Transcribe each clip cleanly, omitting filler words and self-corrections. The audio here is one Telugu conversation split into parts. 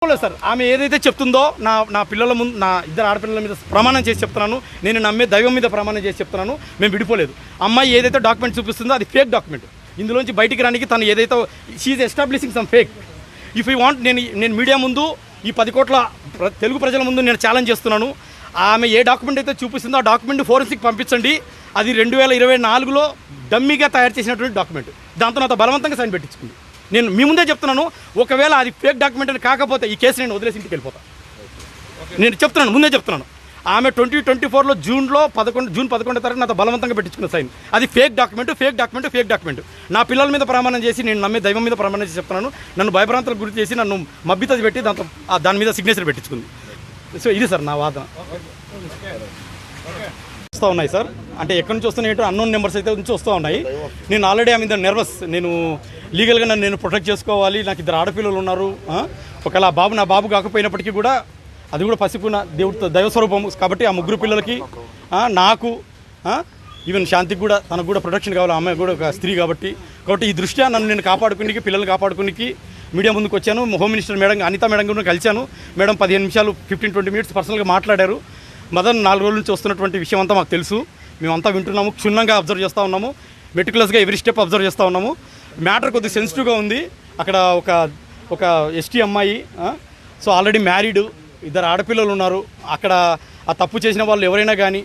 సార్ ఆమె ఏదైతే చెప్తుందో నా పిల్లల ముందు, నా ఇద్దరు ఆడపిల్లల మీద ప్రమాణం చేసి చెప్తున్నాను, నేను నమ్మే దైవం మీద ప్రమాణం చేసి చెప్తున్నాను, మేము విడిపోలేదు. అమ్మాయి ఏదైతే డాక్యుమెంట్ చూపిస్తుందో అది ఫేక్ డాక్యుమెంట్. ఇందులోంచి బయటికి రానికి తను ఏదైతే she establishing some fake. If you want, నేను మీడియా ముందు, ఈ 10 కోట్ల తెలుగు ప్రజల ముందు నేను ఛాలెంజ్ చేస్తున్నాను. ఆమె ఏ డాక్యుమెంట్ అయితే చూపిస్తుందో ఆ డాక్యుమెంట్ ఫోరెన్సిక్ పంపించండి. అది 2024లో డమ్మీగా తయారు చేసినటువంటి డాక్యుమెంట్. దాంతో నాతో బలవంతంగా సైన్ పెట్టించుకుంది. నేను మీ ముందే చెప్తున్నాను, ఒకవేళ అది ఫేక్ డాక్యుమెంట్ అని కాకపోతే ఈ కేసు నేను వదిలేసి ఇంటికి వెళ్ళిపోతాను. నేను చెప్తున్నాను, ముందే చెప్తున్నాను. ఆమె 2024లో జూన్ 11 తారీఖు నాతో బలవంతంగా పెట్టించుకున్న సైన్. అది ఫేక్ డాక్యుమెంట్. నా పిల్లల మీద ప్రమాణం చేసి, నేను నమ్మే దైవం మీద ప్రమాణం చేసి చెప్తున్నాను, నన్ను భయభ్రాంతులకు గురి చేసి నన్ను మభ్యత పెట్టి దాని మీద సిగ్నేచర్ పెట్టించుకుంది. సో ఇది సార్ నా వాదన. వస్తూ ఉన్నాయి సార్, అంటే ఎక్కడి నుంచి వస్తున్నాయి ఏంటో అన్నోన్ నెంబర్స్ అయితే నుంచి వస్తూ ఉన్నాయి. నేను ఆల్రెడీ ఆమె నర్వస్. నేను లీగల్గా నేను ప్రొటెక్ట్ చేసుకోవాలి. నాకు 2 ఆడపిల్లలు ఉన్నారు. ఒకవేళ నా బాబు కాకపోయినప్పటికీ కూడా అది కూడా పసిపున దేవుడితో దైవస్వరూపం కాబట్టి ఆ 3 పిల్లలకి, నాకు, ఈవెన్ శాంతికి కూడా, తనకు కూడా ప్రొటెక్షన్ కావాలి. అమ్మాయి కూడా ఒక స్త్రీ కాబట్టి ఈ దృష్ట్యా నేను కాపాడుకునికి, పిల్లల్ని కాపాడుకునికి మీడియా ముందుకు వచ్చాను. Home minister madam Anitha madam కూడా కలిశాను. మేడం 15 నిమిషాలు 15-20 మినిట్స్ పర్సనల్గా మాట్లాడారు. మదన్ 4 రోజుల నుంచి వస్తున్నటువంటి విషయం అంతా మాకు తెలుసు. మేమంతా వింటున్నాము, క్షుణ్ణంగా అబ్జర్వ్ చేస్తూ ఉన్నాము, మెటిక్యులస్గా ఎవ్రీ స్టెప్ అబ్జర్వ్ చేస్తూ ఉన్నాము. మ్యాటర్ కొద్దిగా సెన్సిటివ్గా ఉంది. అక్కడ ఒక ఎస్టీ అమ్మాయి, సో ఆల్రెడీ మ్యారీడ్, 2 ఆడపిల్లలు ఉన్నారు. అక్కడ ఆ తప్పు చేసిన వాళ్ళు ఎవరైనా కానీ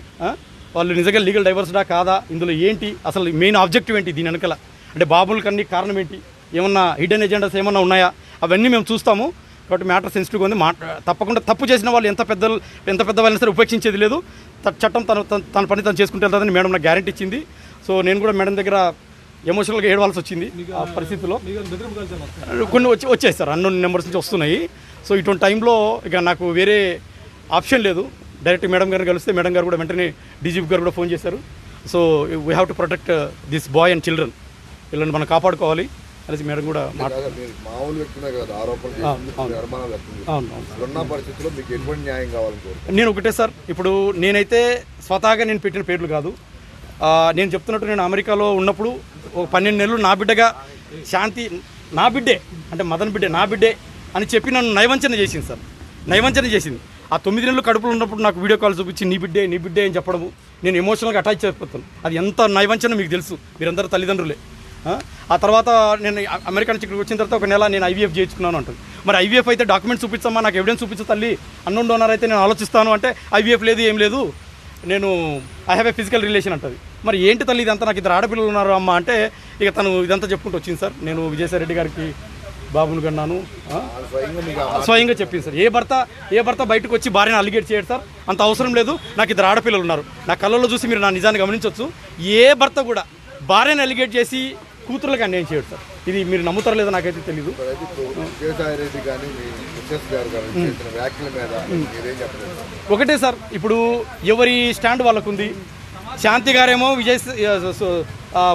వాళ్ళు నిజంగా లీగల్ డైవర్స్డా కాదా, ఇందులో ఏంటి అసలు మెయిన్ ఆబ్జెక్టివ్ ఏంటి, దీని వెనకాల అంటే బాబులకన్నీ కారణం ఏంటి, ఏమన్నా హిడెన్ ఎజెండాస్ ఏమన్నా ఉన్నాయా, అవన్నీ మేము చూస్తాము. కాబట్టి మ్యాటర్ సెన్సిటివ్గా ఉంది. తప్పకుండా తప్పు చేసిన వాళ్ళు ఎంత పెద్దవాళ్ళైనా సరే ఉపేక్షించేది లేదు. చట్టం తన పని తను చేసుకుంటే వెళ్తుందని మేడం నాకు గ్యారెంటీ ఇచ్చింది. సో నేను కూడా మేడం దగ్గర ఎమోషనల్గా ఏడవాల్సి వచ్చింది. ఆ పరిస్థితిలో కొన్ని వచ్చాయి సార్, అన్నోన్ నెంబర్స్ నుంచి వస్తున్నాయి. సో ఇటువంటి టైంలో ఇక నాకు వేరే ఆప్షన్ లేదు. డైరెక్ట్ మేడం గారిని కలిస్తే మేడం గారు కూడా వెంటనే డీజీపీ గారు కూడా ఫోన్ చేశారు. So we have to protect this boy and children, వీళ్ళని మనం కాపాడుకోవాలి అనేసి మేడం కూడా నేను ఒకటే సార్, ఇప్పుడు నేనైతే స్వతహాగా నేను పెట్టిన పేర్లు కాదు. నేను చెప్తున్నట్టు నేను అమెరికాలో ఉన్నప్పుడు ఒక 12 నెలలు నా బిడ్డగా శాంతి, నా బిడ్డే అంటే మదన్ బిడ్డే, నా బిడ్డే అని చెప్పి నన్ను నయవంచన చేసింది సార్. నయవంచన చేసింది. ఆ 9 నెలలు కడుపులో ఉన్నప్పుడు నాకు వీడియో కాల్ చూపించి నీ బిడ్డే అని చెప్పడము, నేను ఎమోషనల్గా అటాచ్ అయిపోతాను. అది ఎంత నయవంచన మీకు తెలుసు, మీరందరూ తల్లిదండ్రులే. ఆ తర్వాత నేను అమెరికా నుంచి ఇక్కడికి వచ్చిన తర్వాత 1 నెల నేను IVF చేయించుకున్నాను అంటుంది. మరి IVF అయితే డాక్యుమెంట్స్ చూపించమ్మా, నాకు ఎవిడెన్స్ చూపించు తల్లి, అన్నోన్ డోనర్ అయితే నేను ఆలోచిస్తాను అంటే IVF లేదు, ఏం లేదు, నేను I have a physical relation అంటుంది. మరి ఏంటి తల్లి ఇదంతా, నాకు 2 ఆడపిల్లలు ఉన్నారు అమ్మ అంటే ఇక తను ఇదంతా చెప్పుకుంటూ వచ్చింది సార్. నేను విజయసాయి రెడ్డి గారికి బాబుని కన్నాను స్వయంగా చెప్పింది సార్. ఏ భర్త బయటకు వచ్చి భార్యను అలిగేట్ చేయడు సార్, అంత అవసరం లేదు. నాకు 2 ఆడపిల్లలు ఉన్నారు. నా కళ్ళల్లో చూసి మీరు నా నిజాన్ని గమనించవచ్చు. ఏ భర్త కూడా భార్యను అలిగేట్ చేసి కూతురులకు అన్యాయం చేయడు సార్. ఇది మీరు నమ్ముతారో లేదో నాకైతే తెలీదు. ఒకటే సార్, ఇప్పుడు ఎవరి స్టాండ్ వాళ్ళకు ఉంది. శాంతి గారేమో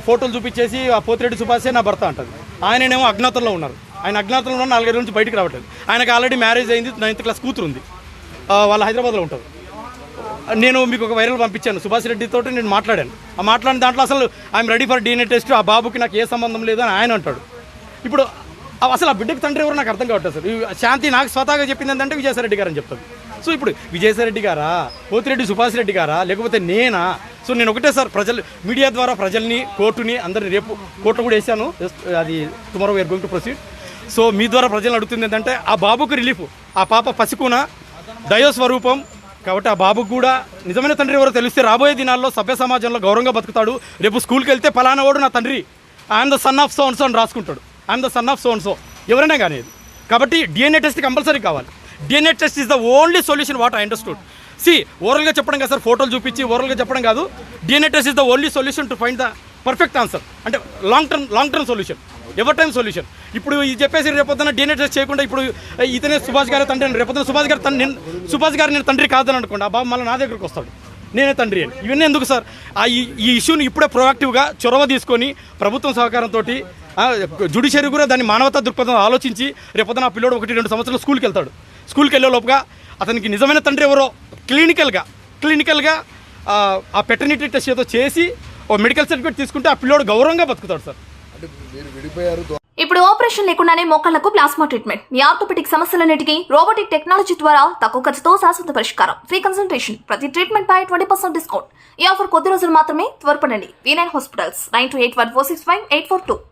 ఫోటోలు చూపించేసి ఆ పోతిరెడ్డి సుభాషే నా భర్త అంటుంది. ఆయననేమో అజ్ఞాతంలో ఉన్నారు. ఆయన అజ్ఞాతంలో ఉన్న 4 రోజుల నుంచి బయటకు రావట్లేదు. ఆయనకు ఆల్రెడీ మ్యారేజ్ అయింది, 9th క్లాస్ కూతురు ఉంది, వాళ్ళ హైదరాబాద్లో ఉంటుంది. నేను మీకు ఒక వైరల్ పంపించాను, సుభాష్ రెడ్డితో నేను మాట్లాడాను. ఆ మాట్లాడిన దాంట్లో అసలు I'm ready for DNA test, ఆ బాబుకి నాకు ఏ సంబంధం లేదు అని ఆయన అంటాడు. ఇప్పుడు అసలు ఆ బిడ్డకి తండ్రి ఎవరు నాకు అర్థం కావట్లేదు సార్. శాంతి నాకు స్వతహాగా చెప్పింది ఏంటంటే విజయసాయి రెడ్డి గారు అని చెప్తాను. సో ఇప్పుడు విజయసాయి రెడ్డి గారా, పోతిరెడ్డి సుభాష్ రెడ్డి గారా, లేకపోతే నేనా? సో నేను ఒకటే సార్, మీడియా ద్వారా ప్రజల్ని, కోర్టుని, అందరినీ రేపు కోర్టు కూడా వేసాను. అది tomorrow we are going to proceed. So మీ ద్వారా ప్రజలను అడుగుతుంది ఏంటంటే ఆ బాబుకు రిలీఫ్, ఆ పాప పసికున దైవస్వరూపం కాబట్టి ఆ బాబుకు కూడా నిజమైన తండ్రి ఎవరో తెలిస్తే రాబోయే దినాల్లో సభ్య సమాజంలో గౌరవంగా బతుకుతాడు. రేపు స్కూల్కి వెళ్తే ఫలానా వాడు నా తండ్రి, I'm the son of so and so అని రాసుకుంటాడు. I'm the son of so and so ఎవరైనా కానీ. కాబట్టి DNA టెస్ట్ కంపల్సరీ కావాలి. DNA test is the only solution what I understood. ఓరల్గా చెప్పడం కాదు సార్, ఫోటోలు చూపించి ఓరల్గా చెప్పడం కాదు. DNA test is the only solution to find the perfect answer, అంటే long term solution, ever time solution. ఇప్పుడు ఇది చెప్పేసి రేపొద్దున DNA టెస్ట్ చేయకుండా ఇప్పుడు ఇతనే సుభాష్ గారి తండ్రి అని, రేపొద్దున సుభాష్ గారు నేను తండ్రి కాదని అనుకోండి, ఆ బాబు మళ్ళీ నా దగ్గరకు వస్తాడు, నేనే తండ్రి అని. ఇవన్నీ ఎందుకు సార్? ఈ ఇష్యూని ఇప్పుడే ప్రొయాక్టివ్గా చొరవ తీసుకొని ప్రభుత్వం సహకారంతో జుడిషియరీ కూడా దాన్ని మానవతా దృక్పథం ఆలోచించి రేపొద్దున ఆ పిల్లోడు 1-2 సంవత్సరాలు స్కూల్కి వెళ్తాడు. స్కూల్కి వెళ్ళే లోపుగా అతనికి నిజమైన తండ్రి ఎవరో క్లినికల్గా ఆ పెటర్నిటీ టెస్ట్ ఏదో చేసి ఓ మెడికల్ సర్టిఫికేట్ తీసుకుంటే ఆ పిల్లోడు గౌరవంగా బతుకుతాడు సార్. ఇప్పుడు ఆపరేషన్ లేకుండానే మోకాళ్లకు ప్లాస్మా ట్రీట్మెంట్. మీ ఆర్థోపెడిక్ సమస్యలన్నిటికీ రోబోటిక్ టెక్నాలజీ ద్వారా తక్కువ ఖర్చుతో శాశ్వత పరిష్కారం. Free consultation. ప్రతి ట్రీట్మెంట్ పై 20% డిస్కౌంట్. ఈ ఆఫర్ కొద్ది రోజులు మాత్రమే. త్వరపడండి. V9 hospitals 9281465842.